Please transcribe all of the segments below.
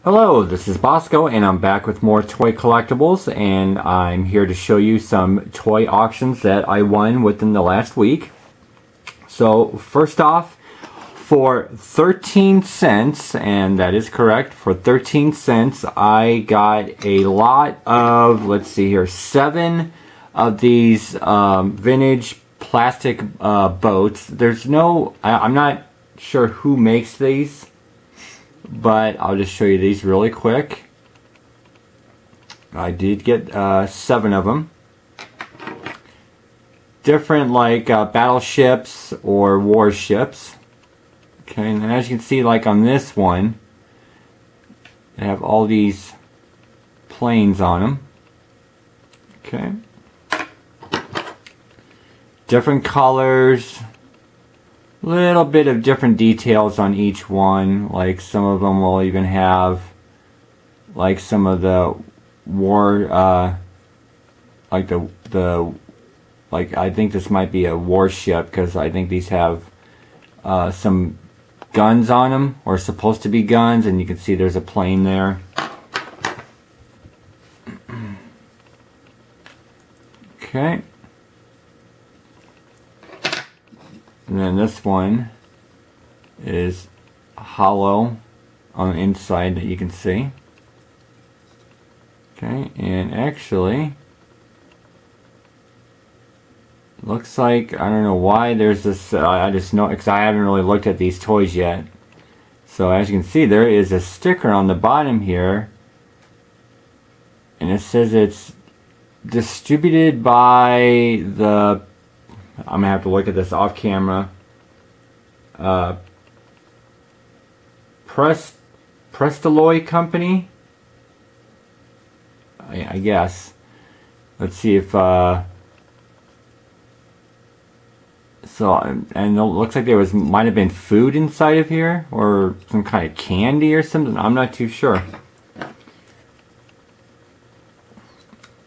Hello, this is Bosko and I'm back with more toy collectibles, and I'm here to show you some toy auctions that I won within the last week. So first off, for 13 cents, and that is correct, for 13 cents I got a lot of, let's see here, 7 of these vintage plastic boats. There's no, I'm not sure who makes these, but I'll just show you these really quick. I did get 7 of them. Different, like battleships or warships. Okay, and then as you can see, like on this one, they have all these planes on them. Okay. Different colors. Little bit of different details on each one. Like some of them will even have like some of the war, like like I think this might be a warship, because I think these have some guns on them, or supposed to be guns, and you can see there's a plane there. Okay. And then this one is hollow on the inside that you can see. Okay, and actually looks like, I don't know why there's this, I just know because I haven't really looked at these toys yet. So as you can see, there is a sticker on the bottom here, and it says it's distributed by the, I'm gonna have to look at this off camera, Prestalloy Company, I guess. Let's see if so, and it looks like there might have been food inside of here, or some kind of candy or something. I'm not too sure. Let's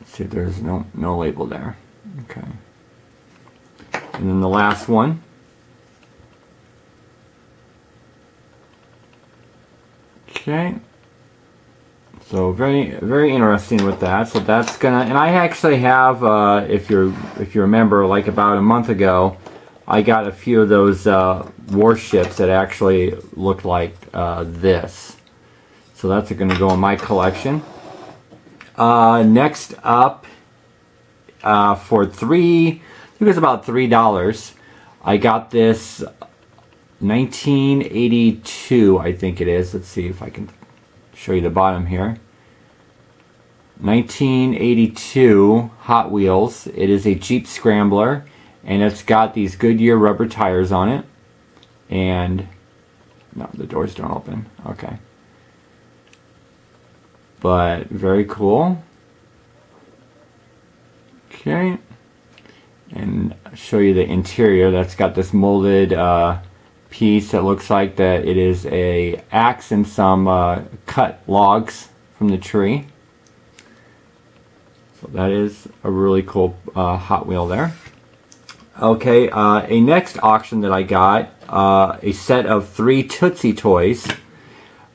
see if there's no label there. Okay. And then the last one. Okay. So very interesting with that. So that's gonna, and I actually have, if you remember, like about a month ago, I got a few of those warships that actually looked like this. So that's going to go in my collection. Next up, for I think it was about $3, I got this 1982, I think it is. Let's see if I can show you the bottom here. 1982 Hot Wheels. It is a Jeep Scrambler, and it's got these Goodyear rubber tires on it. And no, the doors don't open. Okay. But very cool. Okay. And show you the interior. That's got this molded piece that looks like that it is a axe and some cut logs from the tree. So that is a really cool Hot Wheel there. Okay, a next auction that I got, a set of 3 Tootsie toys.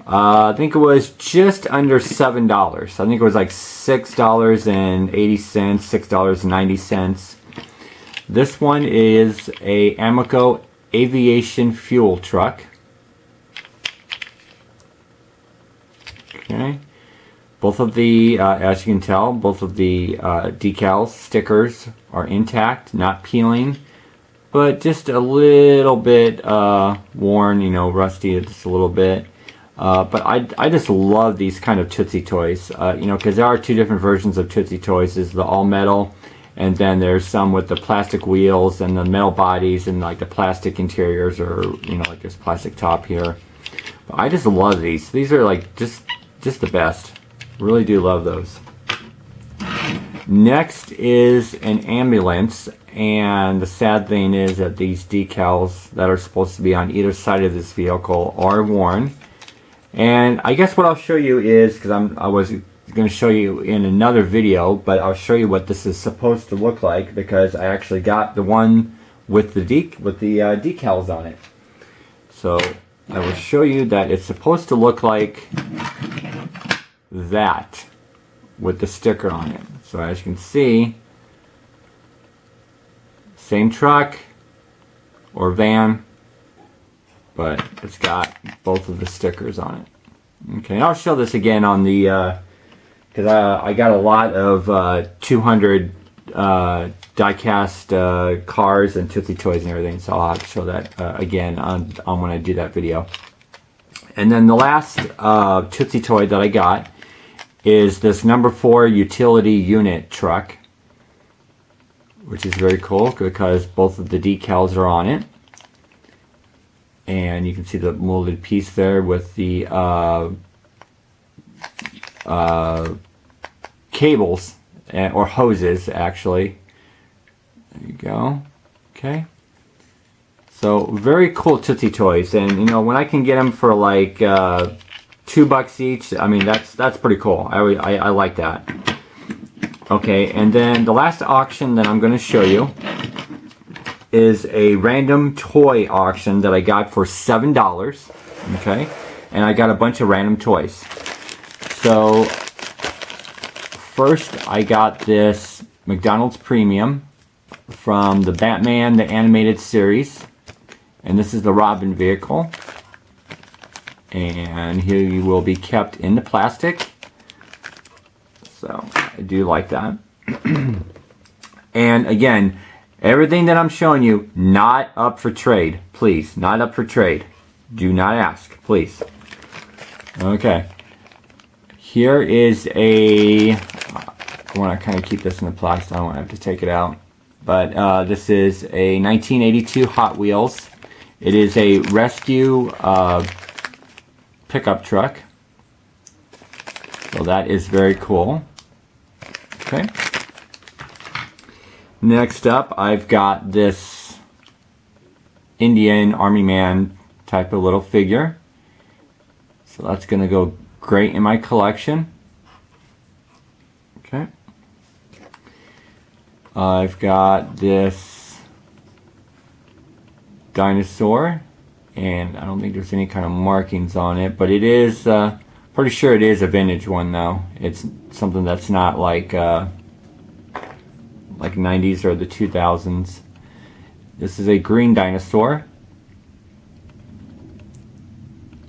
I think it was just under $7. I think it was like $6.80, $6.90. This one is a Amico aviation fuel truck. Okay. Both of the, as you can tell, both of the decals, stickers are intact, not peeling, but just a little bit worn, you know, rusty just a little bit. But I just love these kind of Tootsie toys, you know, because there are 2 different versions of Tootsie toys. There's the all metal, and then there's some with the plastic wheels and the metal bodies and like the plastic interiors, or, you know, like this plastic top here. But I just love these. These are like just the best. Really do love those. Next is an ambulance, and the sad thing is that these decals that are supposed to be on either side of this vehicle are worn. And I guess what I'll show you is, because I was going to show you in another video, but I'll show you what this is supposed to look like, because I actually got the one with the decals on it. So I will show you that it's supposed to look like that with the sticker on it. So as you can see, same truck or van, but it's got both of the stickers on it. Okay, I'll show this again on the, because I got a lot of 200 die-cast cars and Tootsie Toys and everything, so I'll have to show that again on when I do that video. And then the last Tootsie Toy that I got is this number 4 utility unit truck, which is very cool because both of the decals are on it. And you can see the molded piece there with the cables, or hoses actually. There you go. Okay. So very cool Tootsie Toys, and you know, when I can get them for like $2 each, I mean that's pretty cool. I like that. Okay, and then the last auction that I'm going to show you is a random toy auction that I got for $7. Okay, and I got a bunch of random toys. So first I got this McDonald's Premium from the Batman the Animated Series. And this is the Robin vehicle, and he will be kept in the plastic, so I do like that. And again, everything that I'm showing you, not up for trade, please, not up for trade. Do not ask, please. Okay, here is I want to kind of keep this in the plastic, I don't want to have to take it out, but this is a 1982 Hot Wheels. It is a rescue pickup truck. So that is very cool. Okay. Next up, I've got this Indian Army Man type of little figure. So that's going to go great in my collection. Okay. I've got this dinosaur, and I don't think there's any kind of markings on it, but it is pretty sure it is a vintage one though. It's something that's not like 90s or the 2000s. This is a green dinosaur,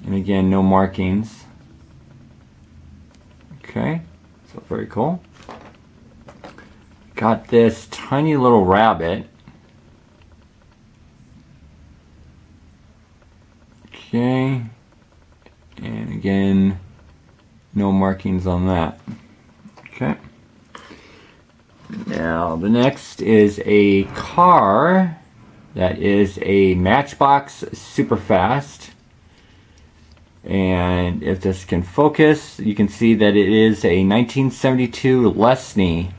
and again, no markings. Okay, so very cool. Got this tiny little rabbit. Okay, and again, no markings on that. Okay. Now the next is a car that is a Matchbox Superfast, and if this can focus, you can see that it is a 1972 Lesney,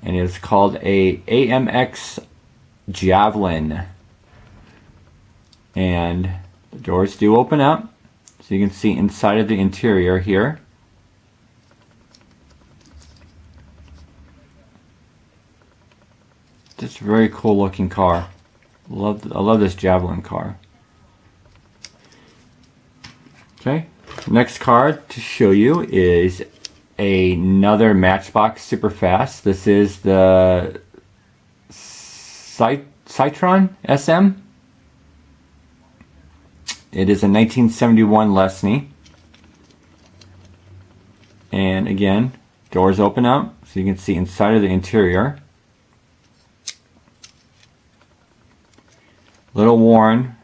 and it is called a AMX Javelin, and the doors do open up, so you can see inside of the interior here. Just a very cool looking car. I love this Javelin car. Okay, next car to show you is another Matchbox Superfast. This is the Citron SM. It is a 1971 Lesney, and again, doors open up so you can see inside of the interior. Little worn,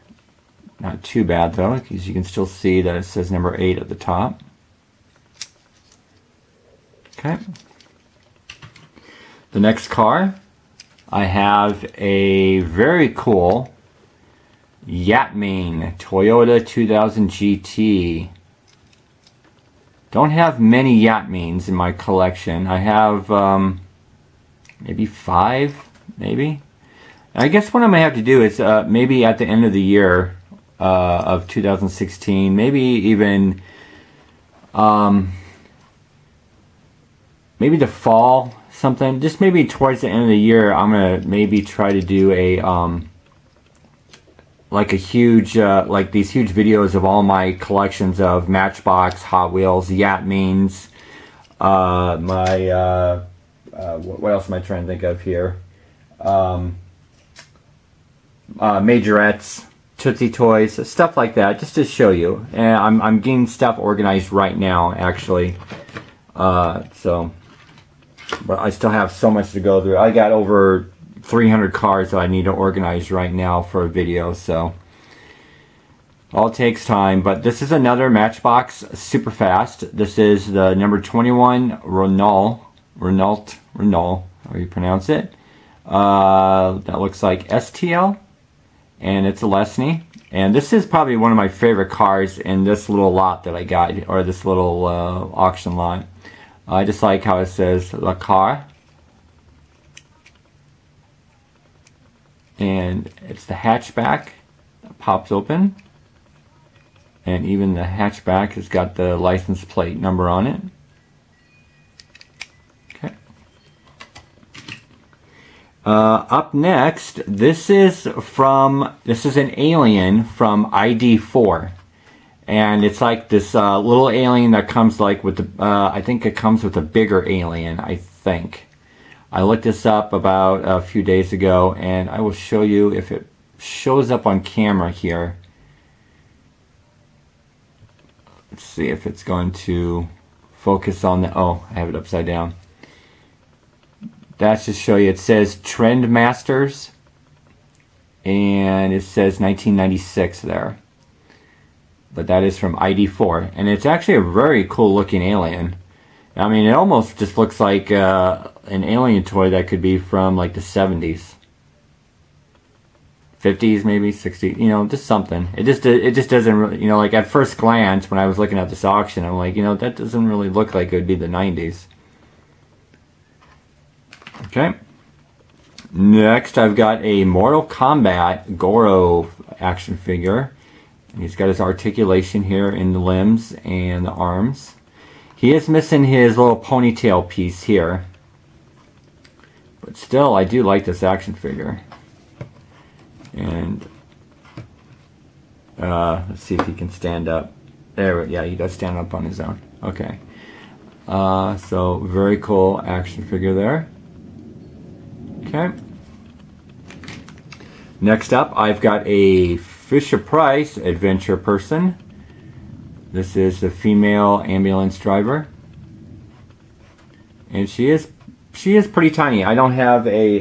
not too bad though, because you can still see that it says number 8 at the top. Okay. The next car, I have a very cool Yatmane Toyota 2000 GT. Don't have many Yatmanes in my collection. I have maybe 5, maybe. I guess what I might have to do is maybe at the end of the year of 2016, maybe even maybe the fall, something. Just maybe towards the end of the year, I'm gonna maybe try to do a like a huge like these huge videos of all my collections of Matchbox, Hot Wheels, Yatmeans, what else am I trying to think of here? Majorettes, Tootsie Toys, stuff like that, just to show you. And I'm getting stuff organized right now, actually. So, but I still have so much to go through. I got over 300 cards that I need to organize right now for a video, so all takes time. But this is another Matchbox Super Fast. This is the number 21 Renault, how you pronounce it. That looks like STL, and it's a Lesney. And this is probably one of my favorite cars in this little lot that I got, or this little auction lot. I just like how it says La Car. And it's the hatchback that pops open. And even the hatchback has got the license plate number on it. Okay. Up next, this is an alien from ID4. And it's like this little alien that comes like with the, I think it comes with a bigger alien, I think. I looked this up about a few days ago, and I will show you if it shows up on camera here. Let's see if it's going to focus on the, oh, I have it upside down. That's just show you, it says Trend Masters, and it says 1996 there. But that is from ID4, and it's actually a very cool looking alien. I mean, it almost just looks like an alien toy that could be from like the 70s, 50s, maybe 60s. You know, just something. It just doesn't really, you know, like at first glance when I was looking at this auction, I'm like, you know, that doesn't really look like it would be the 90s. Okay. Next, I've got a Mortal Kombat Goro action figure. And he's got his articulation here in the limbs and the arms. He is missing his little ponytail piece here. But still, I do like this action figure. And let's see if he can stand up. There, yeah, he does stand up on his own. Okay. So, very cool action figure there. Okay. Next up, I've got a Fisher-Price adventure person. This is the female ambulance driver, and she is pretty tiny. I don't have a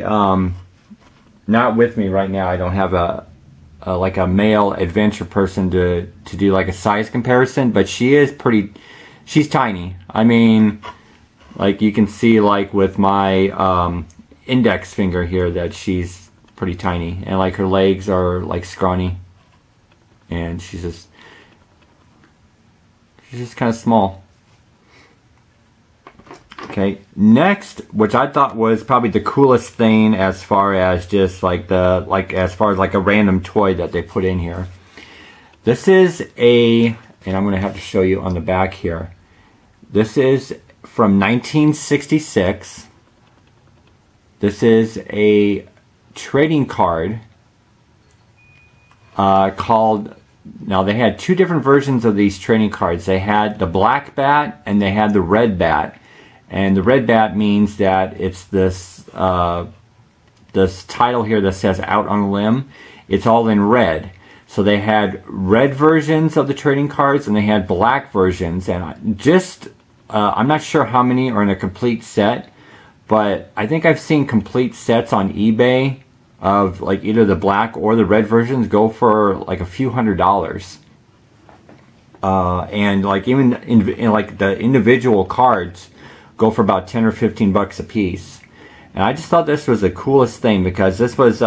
not with me right now. I don't have a like a male adventure person to do like a size comparison, but she's tiny. I mean, like you can see like with my index finger here that she's pretty tiny, and like her legs are like scrawny, and she's just kind of small. Okay, next, which I thought was probably the coolest thing as far as just like as far as like a random toy that they put in here. This is and I'm going to have to show you on the back here. This is from 1966. This is a trading card called, now they had two different versions of these trading cards. They had the black bat and they had the red bat. And the red bat means that it's this this title here that says Out on a Limb. It's all in red. So they had red versions of the trading cards and they had black versions. And I'm not sure how many are in a complete set, but I think I've seen complete sets on eBay of like either the black or the red versions go for like a few $100s. And like even in like the individual cards go for about 10 or 15 bucks a piece. And I just thought this was the coolest thing because this was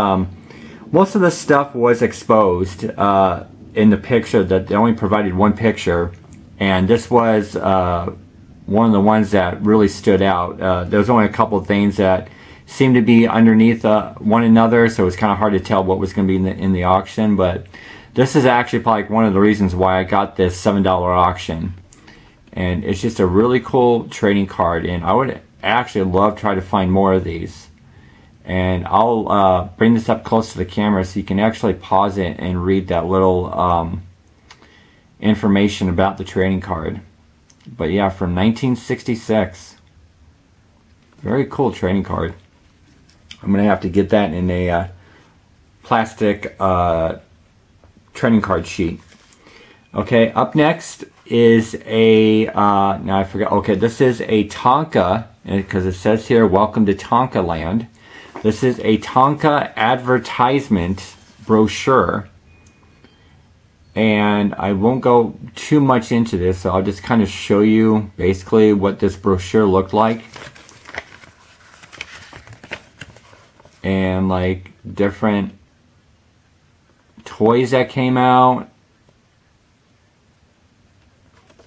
most of the stuff was exposed in the picture, that they only provided one picture, and this was one of the ones that really stood out. There was only a couple of things that seemed to be underneath one another, so it was kind of hard to tell what was going to be in the auction. But this is actually probably one of the reasons why I got this $7 auction. And it's just a really cool trading card, and I would actually love to try to find more of these. And I'll bring this up close to the camera so you can actually pause it and read that little information about the trading card. But yeah, from 1966. Very cool trading card. I'm going to have to get that in a plastic trading card sheet. Okay, up next is a, now I forgot, okay, this is a Tonka, because it says here, welcome to Tonka Land. This is a Tonka advertisement brochure. And I won't go too much into this, so I'll just kind of show you basically what this brochure looked like. And like different toys that came out.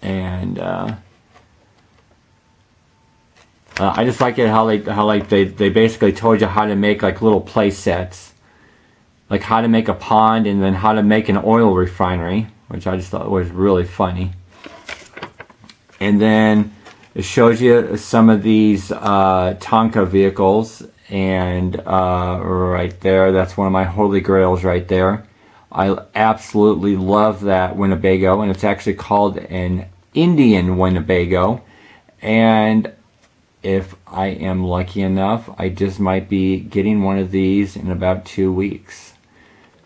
And I just like it how they basically told you how to make like little play sets. Like how to make a pond and then how to make an oil refinery, which I just thought was really funny. And then it shows you some of these Tonka vehicles, and right there, that's one of my holy grails right there. I absolutely love that Winnebago, and it's actually called an Indian Winnebago. And if I am lucky enough, I just might be getting one of these in about 2 weeks.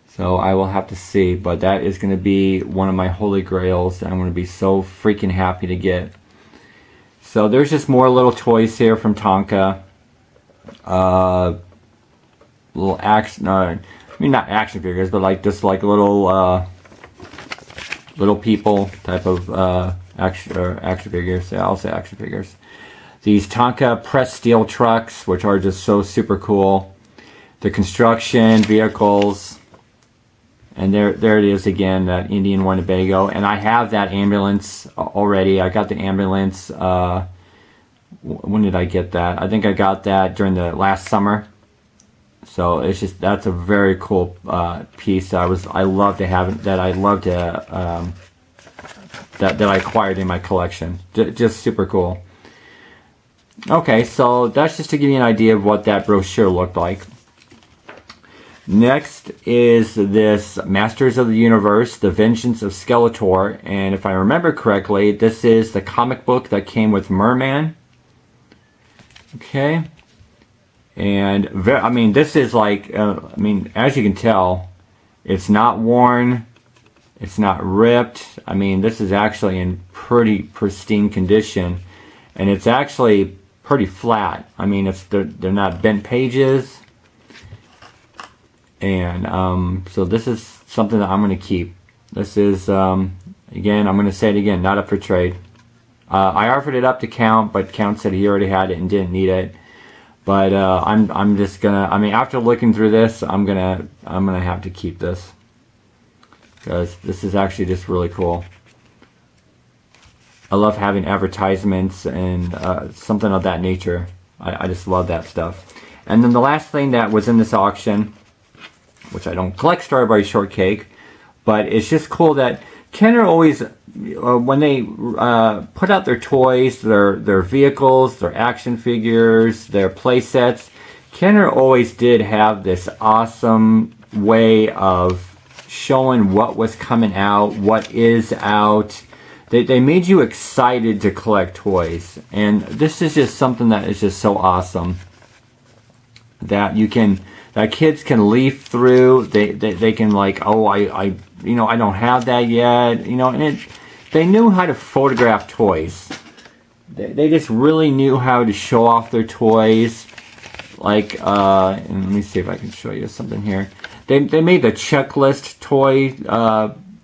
So I will have to see, but that is going to be one of my holy grails that I'm going to be so freaking happy to get. So there's just more little toys here from Tonka. Little action, I mean not action figures, but like just like little little people type of action figures. Yeah, I'll say action figures. These Tonka pressed steel trucks, which are just so super cool. The construction vehicles. And there it is again, that Indian Winnebago. And I have that ambulance already. I got the ambulance, when did I get that? I think I got that during the last summer. So it's just, that's a very cool piece. I love to have, that I love to, that I acquired in my collection. Just super cool. Okay, so that's just to give you an idea of what that brochure looked like. Next is this Masters of the Universe, The Vengeance of Skeletor. And if I remember correctly, this is the comic book that came with Merman. Okay. And, I mean, this is like, I mean, as you can tell, it's not worn. It's not ripped. I mean, this is actually in pretty pristine condition. And it's actually pretty flat. I mean, they're not bent pages. And so this is something that I'm going to keep. This is, again, I'm going to say it again, not up for trade. I offered it up to Count, but Count said he already had it and didn't need it. But I'm just gonna, I mean, after looking through this, I'm gonna have to keep this, because this is actually just really cool. I love having advertisements and something of that nature. I just love that stuff. And then the last thing that was in this auction, which I don't collect Strawberry Shortcake, but it's just cool that Kenner always, when they put out their toys, their vehicles, their action figures, their play sets, Kenner always did have this awesome way of showing what was coming out, what is out. They made you excited to collect toys. And this is just something that is just so awesome. That you can, that kids can leaf through. They can like, oh, I don't have that yet. You know, and they knew how to photograph toys. They just really knew how to show off their toys. Like, and let me see if I can show you something here. They made the checklist toy,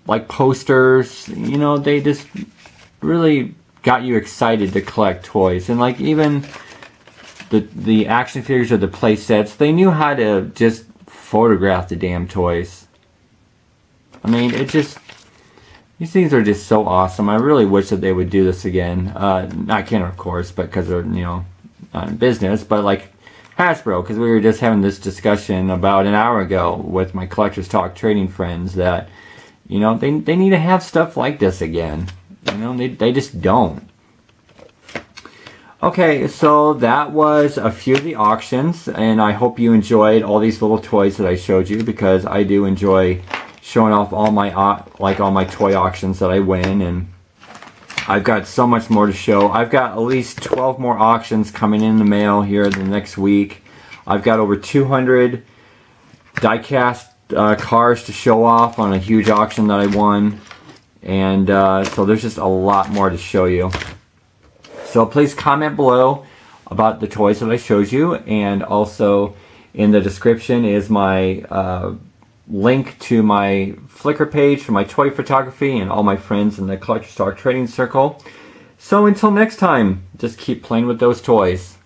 like posters. You know, they just really got you excited to collect toys. And like even the action figures or the play sets, they knew how to just photograph the damn toys. I mean, it just, these things are just so awesome. I really wish that they would do this again. Not Kenner, of course, but because they're, you know, not in business, but like Hasbro, because we were just having this discussion about an hour ago with my Collectors Talk trading friends that, you know, they need to have stuff like this again. You know, they just don't. Okay, so that was a few of the auctions, and I hope you enjoyed all these little toys that I showed you, because I do enjoy showing off all my all my toy auctions that I win, and I've got so much more to show. I've got at least 12 more auctions coming in the mail here the next week. I've got over 200 die-cast cars to show off on a huge auction that I won, and so there's just a lot more to show you. So please comment below about the toys that I showed you, and also in the description is my link to my Flickr page for my toy photography and all my friends in the Collector Star Trading Circle. So until next time, just keep playing with those toys.